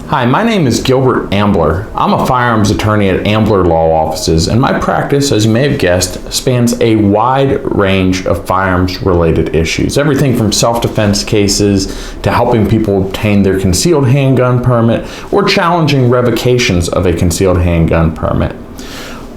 Hi, my name is Gilbert Ambler. I'm a firearms attorney at Ambler Law Offices, and my practice, as you may have guessed, spans a wide range of firearms-related issues. Everything from self-defense cases to helping people obtain their concealed handgun permit or challenging revocations of a concealed handgun permit.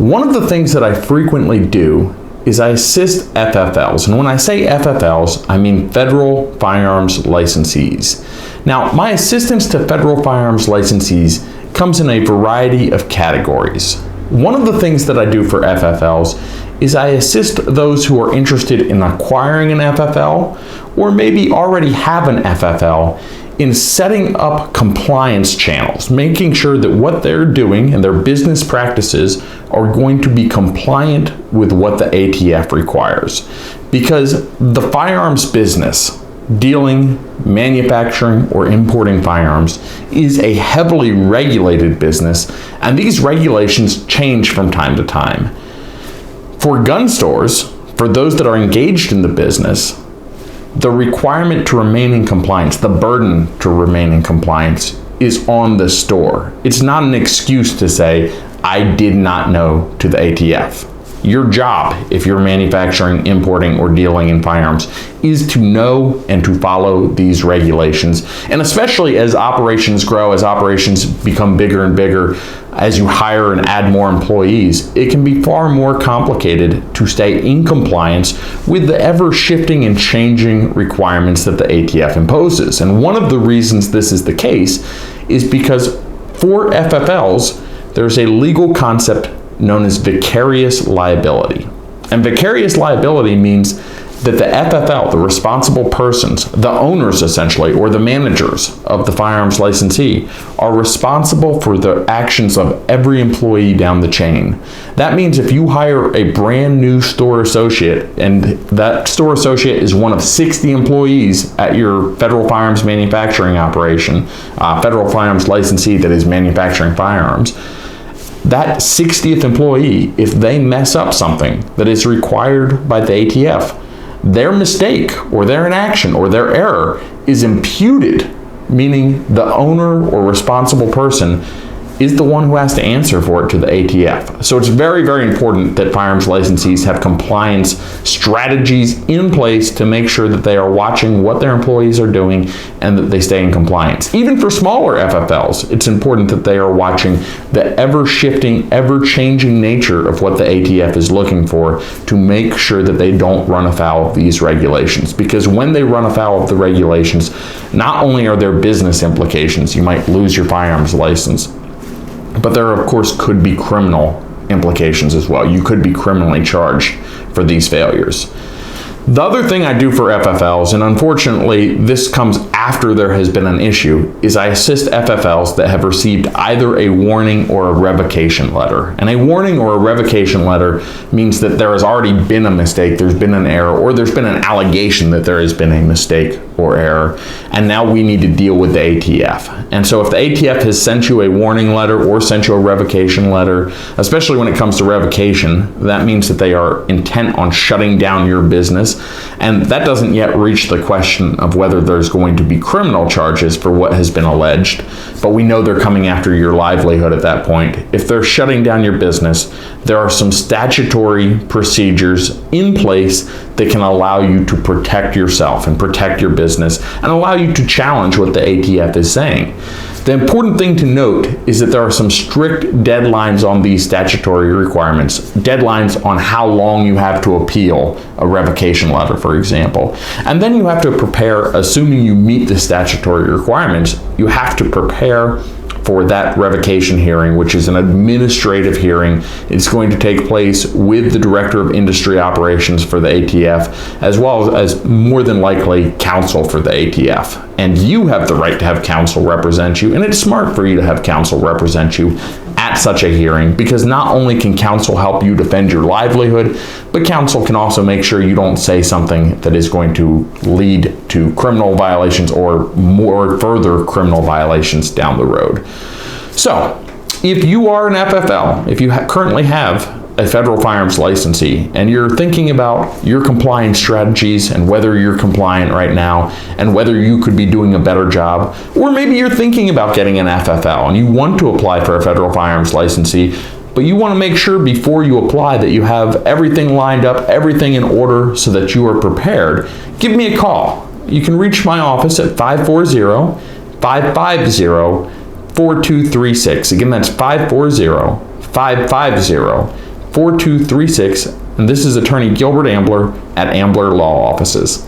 One of the things that I frequently do is I assist FFLs, and when I say FFLs, I mean Federal Firearms Licensees. Now, my assistance to federal firearms licensees comes in a variety of categories. One of the things that I do for FFLs is I assist those who are interested in acquiring an FFL or maybe already have an FFL in setting up compliance channels, making sure that what they're doing and their business practices are going to be compliant with what the ATF requires. Because the firearms business, dealing, manufacturing, or importing firearms is a heavily regulated business, and these regulations change from time to time. For gun stores, for those that are engaged in the business, the requirement to remain in compliance, the burden to remain in compliance is on the store. It's not an excuse to say, I did not know to the ATF. Your job, if you're manufacturing, importing, or dealing in firearms, is to know and to follow these regulations. And especially as operations grow, as operations become bigger and bigger, as you hire and add more employees, it can be far more complicated to stay in compliance with the ever-shifting and changing requirements that the ATF imposes. And one of the reasons this is the case is because for FFLs, there's a legal concept known as vicarious liability. And vicarious liability means that the FFL, the responsible persons, the owners essentially, or the managers of the firearms licensee, are responsible for the actions of every employee down the chain. That means if you hire a brand new store associate, and that store associate is one of 60 employees at your federal firearms manufacturing operation, federal firearms licensee that is manufacturing firearms, that 60th employee, if they mess up something that is required by the ATF, their mistake or their inaction or their error is imputed, meaning the owner or responsible person is the one who has to answer for it to the ATF. So it's very, very important that firearms licensees have compliance strategies in place to make sure that they are watching what their employees are doing and that they stay in compliance. Even for smaller FFLs, it's important that they are watching the ever-shifting, ever-changing nature of what the ATF is looking for to make sure that they don't run afoul of these regulations. Because when they run afoul of the regulations, not only are there business implications, you might lose your firearms license, but there, of course, could be criminal implications as well. You could be criminally charged for these failures. The other thing I do for FFLs, and unfortunately this comes after there has been an issue, is I assist FFLs that have received either a warning or a revocation letter. And a warning or a revocation letter means that there has already been a mistake, there's been an error, or there's been an allegation that there has been a mistake or error, and now we need to deal with the ATF. And so if the ATF has sent you a warning letter or sent you a revocation letter, especially when it comes to revocation, that means that they are intent on shutting down your business. And that doesn't yet reach the question of whether there's going to be criminal charges for what has been alleged, but we know they're coming after your livelihood at that point. If they're shutting down your business, there are some statutory procedures in place that can allow you to protect yourself and protect your business and allow you to challenge what the ATF is saying. The important thing to note is that there are some strict deadlines on these statutory requirements, deadlines on how long you have to appeal a revocation letter, for example. And then you have to prepare, assuming you meet the statutory requirements, you have to prepare for that revocation hearing, which is an administrative hearing. It's going to take place with the Director of Industry Operations for the ATF, as well as more than likely counsel for the ATF. And you have the right to have counsel represent you, and it's smart for you to have counsel represent you at such a hearing, because not only can counsel help you defend your livelihood, but counsel can also make sure you don't say something that is going to lead to criminal violations or more further criminal violations down the road. So if you are an FFL, if you currently have a federal firearms licensee and you're thinking about your compliance strategies and whether you're compliant right now and whether you could be doing a better job, or maybe you're thinking about getting an FFL and you want to apply for a federal firearms licensee, but you want to make sure before you apply that you have everything lined up, everything in order so that you are prepared, give me a call. You can reach my office at 540-550-4236. Again, that's 540-550-4236. And this is Attorney Gilbert Ambler at Ambler Law Offices.